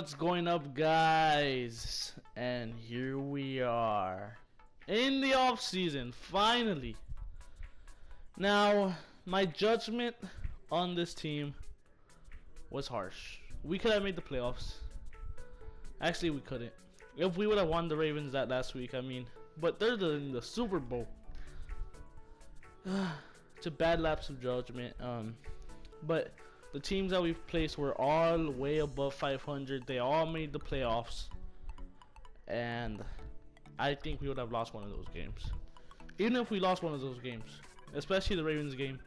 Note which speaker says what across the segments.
Speaker 1: What's going up, guys? And here we are in the off season, finally. Now, my judgment on this team was harsh. We could have made the playoffs. Actually, we couldn't. If we would have won the Ravens that last week, I mean, but they're in the Super Bowl. It's a bad lapse of judgment. But the teams that we've placed were all way above 500. They all made the playoffs. And I think we would have lost one of those games. Even if we lost one of those games, especially the Ravens game,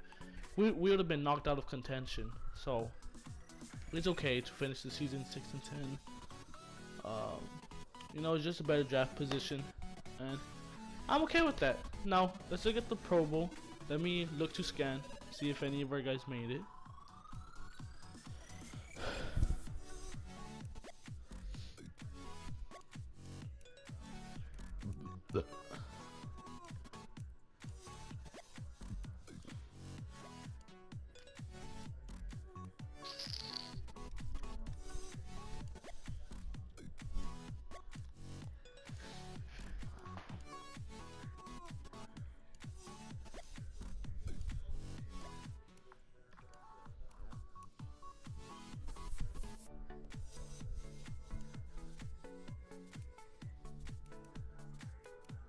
Speaker 1: we would have been knocked out of contention. So it's okay to finish the season 6-10. You know, it's just a better draft position, and I'm okay with that. Now let's look at the Pro Bowl. Let me look to scan, see if any of our guys made it.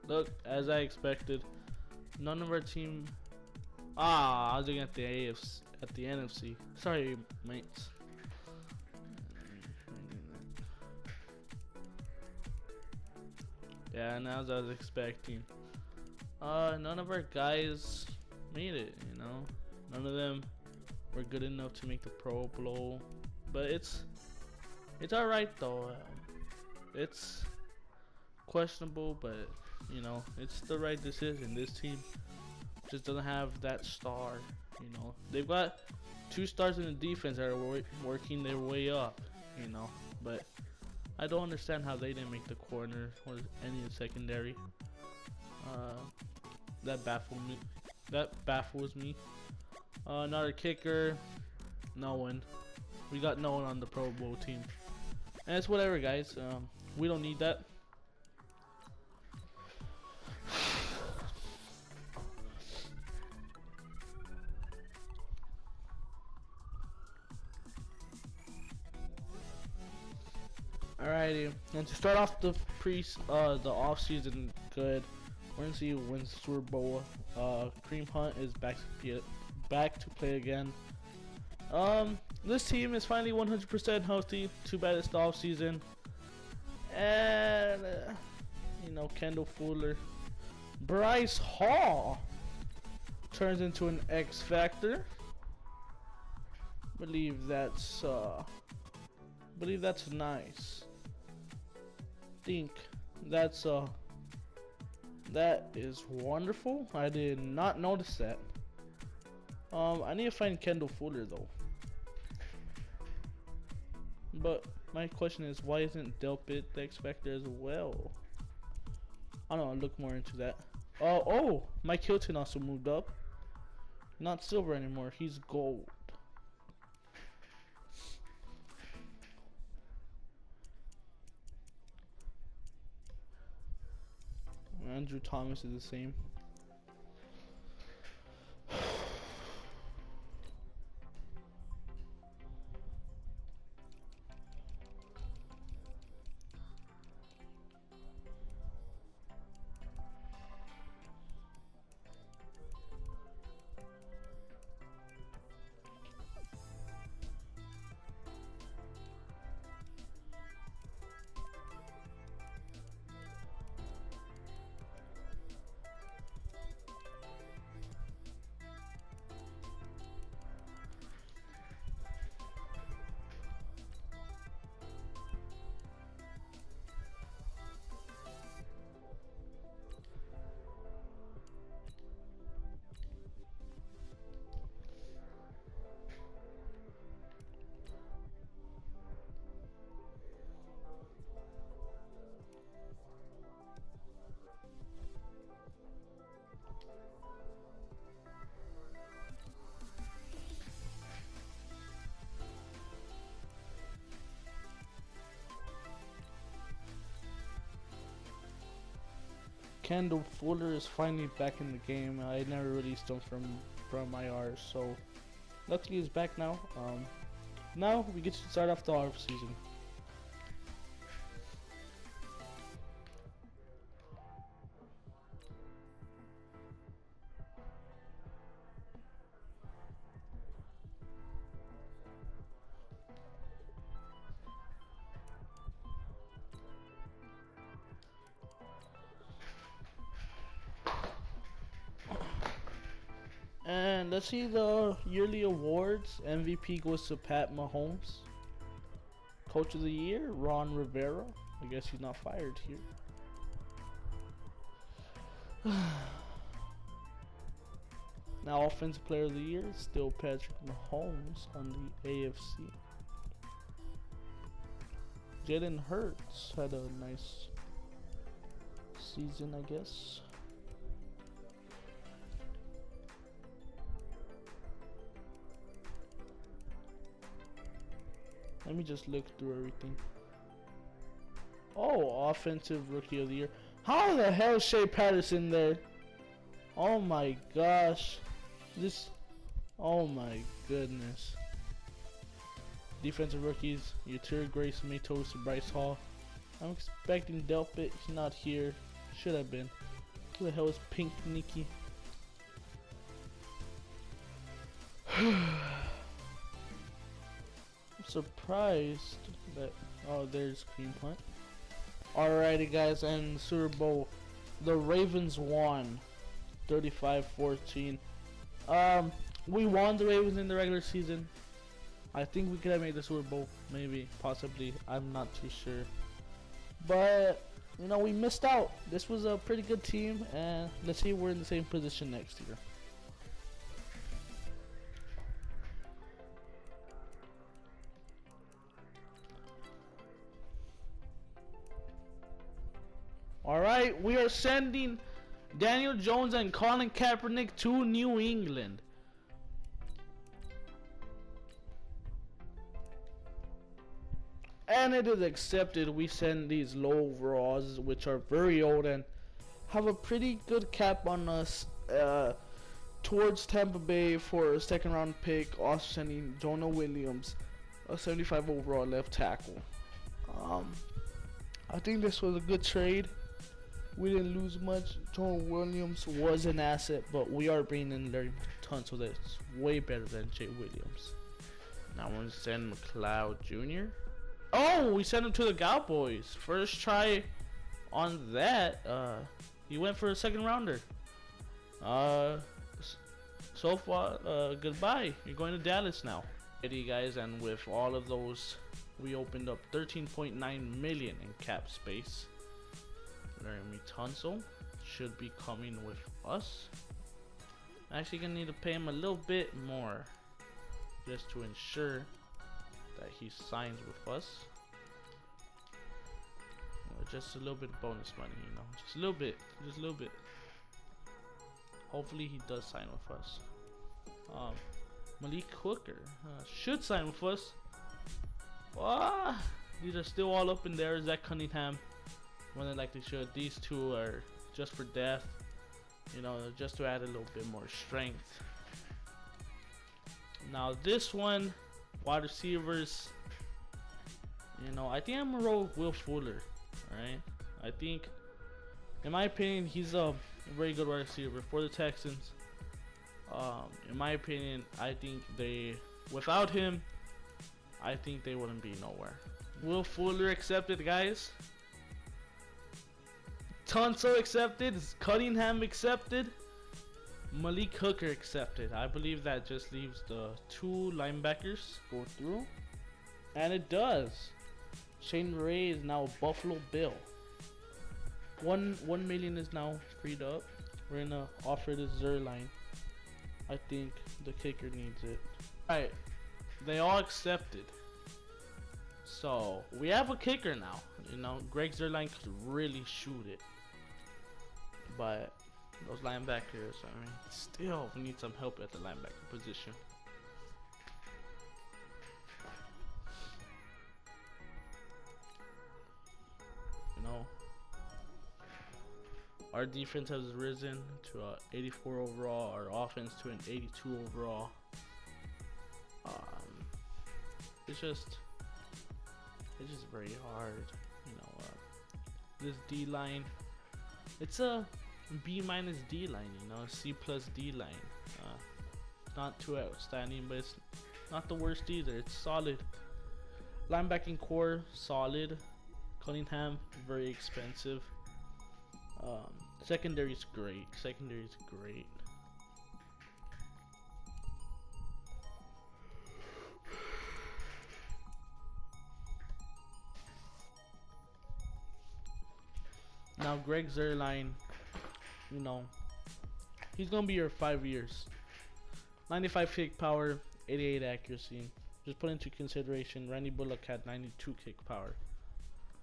Speaker 1: Look, as I expected, none of our team. I was looking at the AFC, at the NFC. Sorry, mates. Yeah, and as I was expecting, none of our guys made it. You know, none of them were good enough to make the Pro Bowl. But it's all right though. It's questionable, but you know, it's the right decision. This team just doesn't have that star. You know, they've got 2 stars in the defense that are working their way up. You know, but I don't understand how they didn't make the corner or any of the secondary. That baffles me. Not a kicker. No one. We got no one on the Pro Bowl team, and it's whatever, guys. We don't need that. Alrighty, and to start off the off season good, we're gonna see who wins the Super Bowl. Kareem Hunt is back to play again. This team is finally 100% healthy. Too bad it's the off season, and you know, Kendall Fuller, Bryce Hall turns into an X Factor. Believe that's nice. Think that is wonderful. I did not notice that. I need to find Kendall Fuller though. But my question is, why isn't Delpit the X Factor as well? I don't know. I'll look more into that. Oh, Mike Hilton also moved up. Not silver anymore. He's gold. Andrew Thomas is the same. Kendall Fuller is finally back in the game. I never released him from IR, so luckily he's back now. Now we get to start off the off season. And let's see the yearly awards. MVP goes to Pat Mahomes. Coach of the Year, Ron Rivera. I guess he's not fired here. Now Offensive Player of the Year, still Patrick Mahomes on the AFC. Jalen Hurts had a nice season, I guess. Let me just look through everything. Oh, Offensive Rookie of the Year. How the hell is Shea Patterson there? Oh my gosh. Oh my goodness. Defensive Rookies, Yatir Grace Matos, Bryce Hall. I'm expecting Delpit. He's not here. Should have been. Who the hell is Pink Nikki? Surprised that there's Cream Hunt. Alrighty guys, and Super Bowl, the Ravens won 35-14. We won the Ravens in the regular season. I think we could have made the Super Bowl, maybe, possibly, I'm not too sure, but you know, we missed out. This was a pretty good team, and let's see if we're in the same position next year. Alright, we are sending Daniel Jones and Colin Kaepernick to New England. And it is accepted. We send these low overalls, which are very old and have a pretty good cap on us, towards Tampa Bay for a second round pick. Also sending Jonah Williams, a 75 overall left tackle. I think this was a good trade. We didn't lose much. Jonah Williams was an asset, but we are bringing in Larry Tunsil that's way better than Jay Williams. Now we're going to send McLeod Jr. Oh, we sent him to the Cowboys. First try on that. He went for a second rounder. So far, goodbye. You're going to Dallas now. Alrighty guys, and with all of those, we opened up 13.9 million in cap space. Laremy Tunsil should be coming with us. Actually gonna need to pay him a little bit more just to ensure that he signs with us. Just a little bit of bonus money, you know, just a little bit, just a little bit. Hopefully he does sign with us. Malik Hooker should sign with us. These are still all up in there. Zach Cunningham, when they likely should. These two are just for depth, you know, just to add a little bit more strength. Now this one, wide receivers, you know, I think I'm gonna roll Will Fuller. Alright, I think, in my opinion, he's a very good wide receiver for the Texans. In my opinion, I think without him, I think they wouldn't be nowhere. Will Fuller accepted, guys. Tunsil accepted. Cunningham accepted. Malik Hooker accepted. I believe that just leaves the two linebackers go through, and it does. Shane Ray is now a Buffalo Bill. 1 million is now freed up. We're gonna offer this Zerline. I think the kicker needs it. Alright, they all accepted. So we have a kicker now. You know, Greg Zerline could really shoot it. But those linebackers, I mean, still we need some help at the linebacker position. You know, Our defense has risen to 84 overall. Our offense to an 82 overall. It's just very hard, you know. This D line, it's a B- D line, you know, C+ D line. Not too outstanding, but it's not the worst either. It's solid. Linebacking core, solid. Cunningham, very expensive. Secondary's great. Secondary's great. Now Greg Zuerlein, you know, he's gonna be here 5 years. 95 kick power, 88 accuracy. Just put into consideration, Randy Bullock had 92 kick power.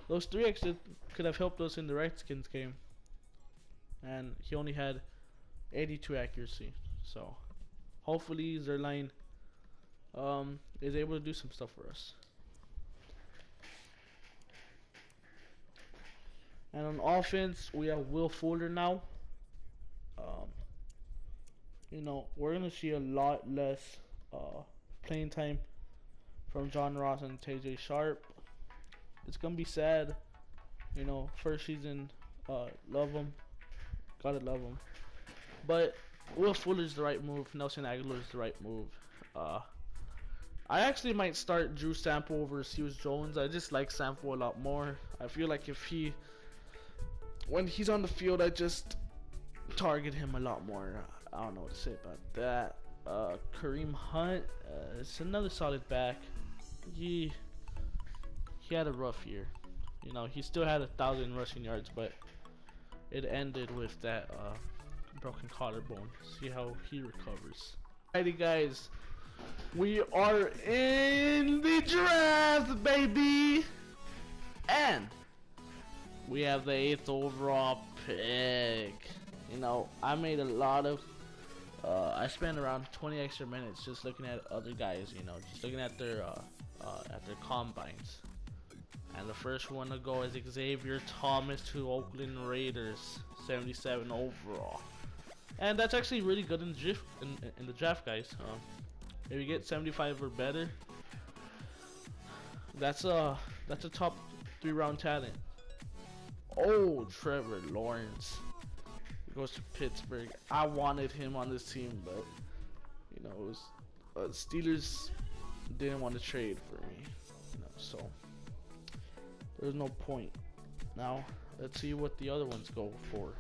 Speaker 1: Those 3 extra could have helped us in the Redskins game, and he only had 82 accuracy. So hopefully Zuerlein is able to do some stuff for us. And on offense, we have Will Fuller now. You know, we're gonna see a lot less playing time from John Ross and TJ Sharp. It's gonna be sad. You know, first season, love him, gotta love him. But Will Fuller's the right move. Nelson Aguilar's the right move. I actually might start Drew Sample over Hughes Jones. I just like Sample a lot more. I feel like when he's on the field, I just target him a lot more. I don't know what to say about that. Kareem Hunt, it's another solid back. He had a rough year. You know, he still had 1,000 rushing yards, but it ended with that broken collarbone. See how he recovers. Alrighty, guys, we are in the draft, baby, and we have the 8th overall pick. You know, I made a lot of I spent around 20 extra minutes just looking at other guys, you know, just looking at their combines. And the first one to go is Xavier Thomas to Oakland Raiders, 77 overall. And that's actually really good in the draft, guys. If you get 75 or better, that's a top 3-round talent. Oh, Trevor Lawrence goes to Pittsburgh. I wanted him on this team, but you know, it was Steelers didn't want to trade for me, you know, so there's no point. Now let's see what the other ones go for.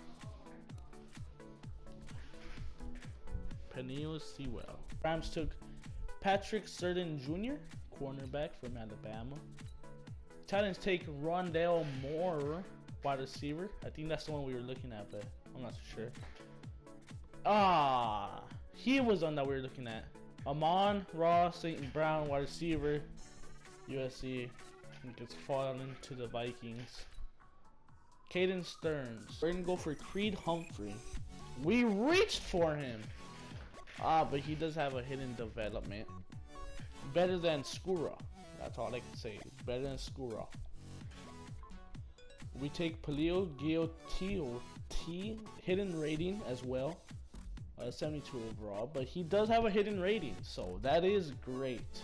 Speaker 1: Peneo Sewell. Rams took Patrick Surtain Jr., cornerback from Alabama. Titans take Rondale Moore, wide receiver. I think that's the one we were looking at, but I'm not so sure. He was the one that we were looking at. Amon-Ra St. Brown, wide receiver, USC. He gets fallen into the Vikings. Caden Stearns. We're gonna go for Creed Humphrey. We reached for him. But he does have a hidden development. Better than Skura. That's all I can say. Better than Skura. We take Paleo T, hidden rating as well. 72 overall. But he does have a hidden rating, so that is great.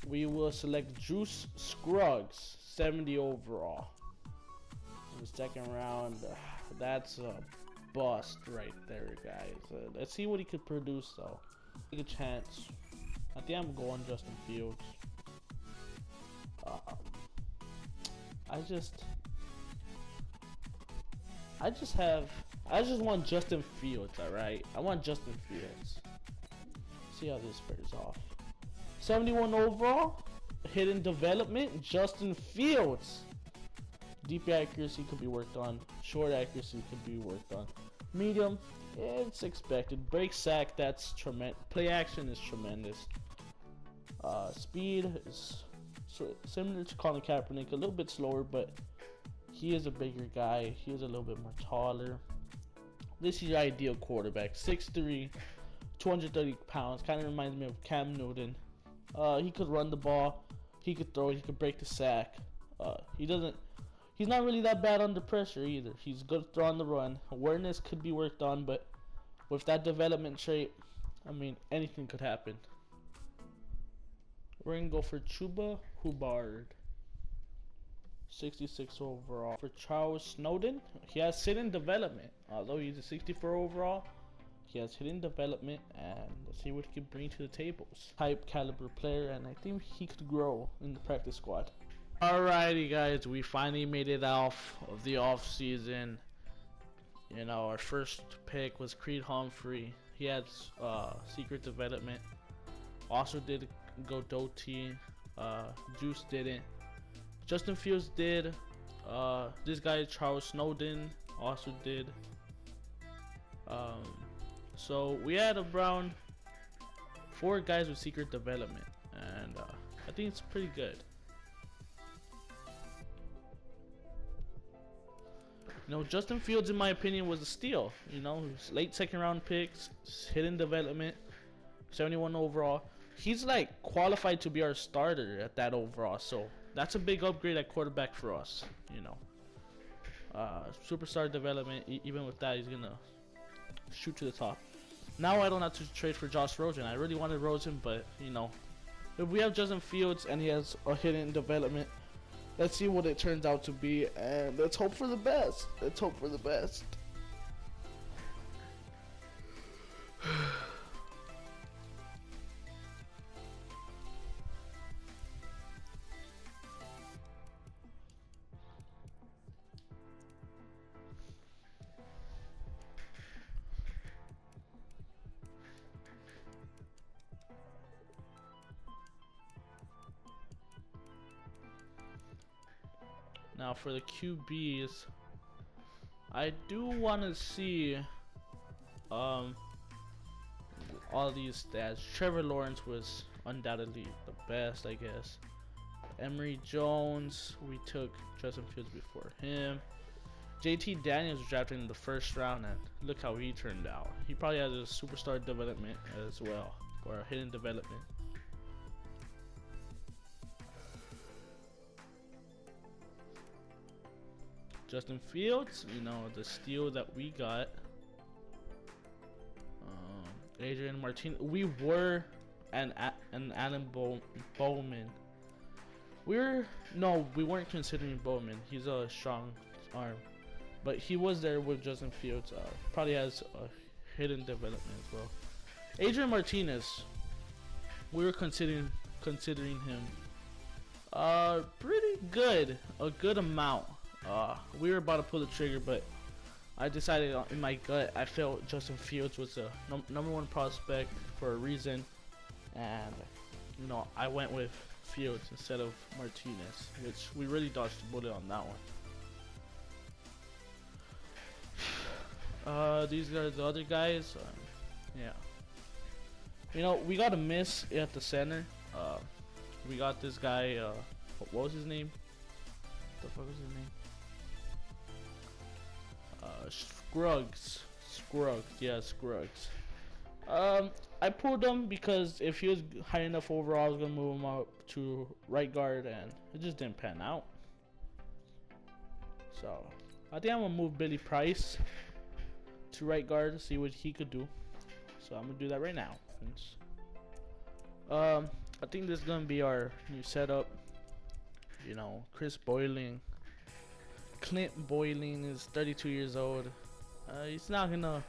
Speaker 1: We will select Juice Scruggs, 70 overall. In the second round, that's a bust right there, guys. Let's see what he could produce, though. Take a chance. I think I'm going Justin Fields. I just want Justin Fields, alright? I want Justin Fields. See how this fares off. 71 overall, hidden development, Justin Fields. Deep accuracy could be worked on. Short accuracy could be worked on. Medium, it's expected. Break sack, that's tremendous. Play action is tremendous. Speed is similar to Colin Kaepernick, a little bit slower, but he is a bigger guy. He is a little bit more taller. This is your ideal quarterback. 6'3", 230 pounds. Kind of reminds me of Cam Newton. He could run the ball. He could throw it. He could break the sack. He doesn't. he's not really that bad under pressure either. He's good throwing the run. Awareness could be worked on, but with that development trait, I mean, anything could happen. We're going to go for Chuba Hubbard. 66 overall. For Charles Snowden, he has hidden development. Although he's a 64 overall, he has hidden development, and let's see what he can bring to the tables. Type caliber player, and I think he could grow in the practice squad. Alrighty guys, we finally made it off of the off season. You know, our first pick was Creed Humphrey. He had secret development. Also did go Doty. Juice didn't. Justin Fields did. This guy Charles Snowden also did. So we had around 4 guys with secret development, and I think it's pretty good. You know, Justin Fields, in my opinion, was a steal. You know, late second round picks, hidden development, 71 overall. He's like qualified to be our starter at that overall, so that's a big upgrade at quarterback for us. You know, superstar development. Even with that, he's gonna shoot to the top. Now I don't have to trade for Josh Rosen. I really wanted Rosen, but you know, if we have Justin Fields and he has a hidden development, let's see what it turns out to be, and let's hope for the best. Let's hope for the best. Now for the QBs, I do want to see all these stats. Trevor Lawrence was undoubtedly the best, I guess. Emory Jones, we took Justin Fields before him. JT Daniels was drafted in the first round, and look how he turned out. He probably has a superstar development as well, or a hidden development. Justin Fields, you know, the steal that we got. Adrian Martinez. We were an Alan Bowman. We weren't considering Bowman. He's a strong arm, but he was there with Justin Fields. Probably has a hidden development as well. Adrian Martinez. We were considering him. Pretty good. A good amount. We were about to pull the trigger, but I decided in my gut, I felt Justin Fields was a number 1 prospect for a reason, and you know, I went with Fields instead of Martinez, which we really dodged the bullet on that one. These are the other guys. Yeah, you know, we got a miss at the center. We got this guy. What was his name? What the fuck was his name? Scruggs. I pulled him because if he was high enough overall, I was gonna move him up to right guard, and it just didn't pan out. So I think I'm gonna move Billy Price to right guard, see what he could do. So I'm gonna do that right now. I think this is gonna be our new setup. You know, Clint Boyling is 32 years old. He's not gonna.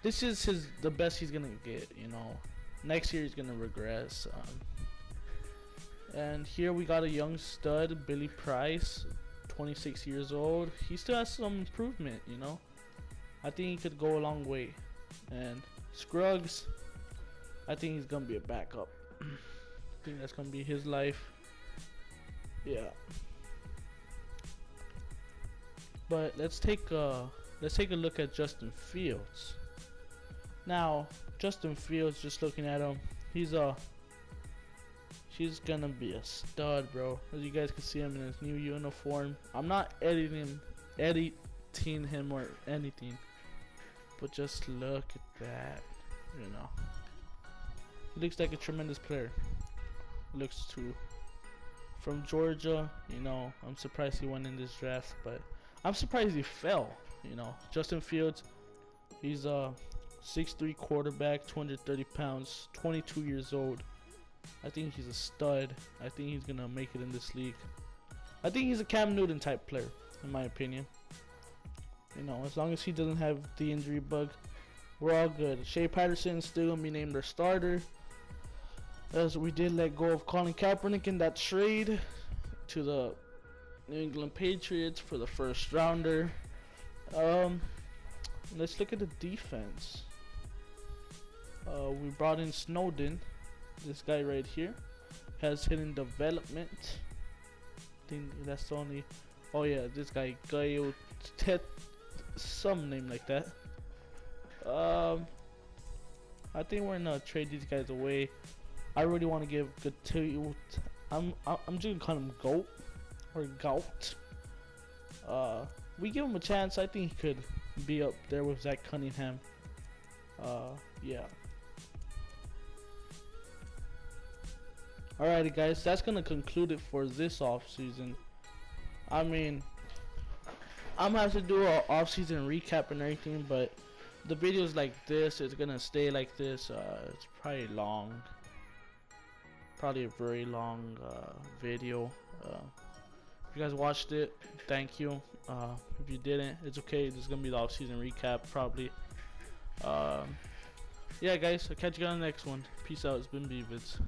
Speaker 1: This is the best he's gonna get. You know, next year he's gonna regress. And here we got a young stud, Billy Price, 26 years old. He still has some improvement. You know, I think he could go a long way. And Scruggs, I think he's gonna be a backup. I think that's gonna be his life. Yeah. But let's take a look at Justin Fields. Now, Justin Fields, just looking at him, he's gonna be a stud, bro. As you guys can see him in his new uniform. I'm not editing him or anything, but just look at that. You know, he looks like a tremendous player. Looks to from Georgia. You know, I'm surprised he won in this draft, but I'm surprised he fell. You know, Justin Fields, he's a 6'3" quarterback, 230 pounds, 22 years old. I think he's a stud. I think he's gonna make it in this league. I think he's a Cam Newton type player, in my opinion. You know, as long as he doesn't have the injury bug, we're all good. Shea Patterson still gonna be named our starter, as we did let go of Colin Kaepernick in that trade to the New England Patriots for the first rounder. Let's look at the defense. We brought in Snowden. This guy right here has hidden development. I think that's the only. Oh yeah, this guy Gaio Tet, some name like that. I think we're gonna trade these guys away. I really want to give good to. I'm just gonna call him Goat or Gout. We give him a chance. I think he could be up there with Zach Cunningham. Yeah. Alrighty guys, that's gonna conclude it for this off season. I mean, I'm gonna have to do an off season recap and everything, but the videos like this, it's gonna stay like this. It's probably long, probably a very long video. If you guys watched it, thank you. If you didn't, it's okay. This is gonna be the off season recap probably. Yeah guys, I'll catch you guys on the next one. Peace out. It's been Beavids.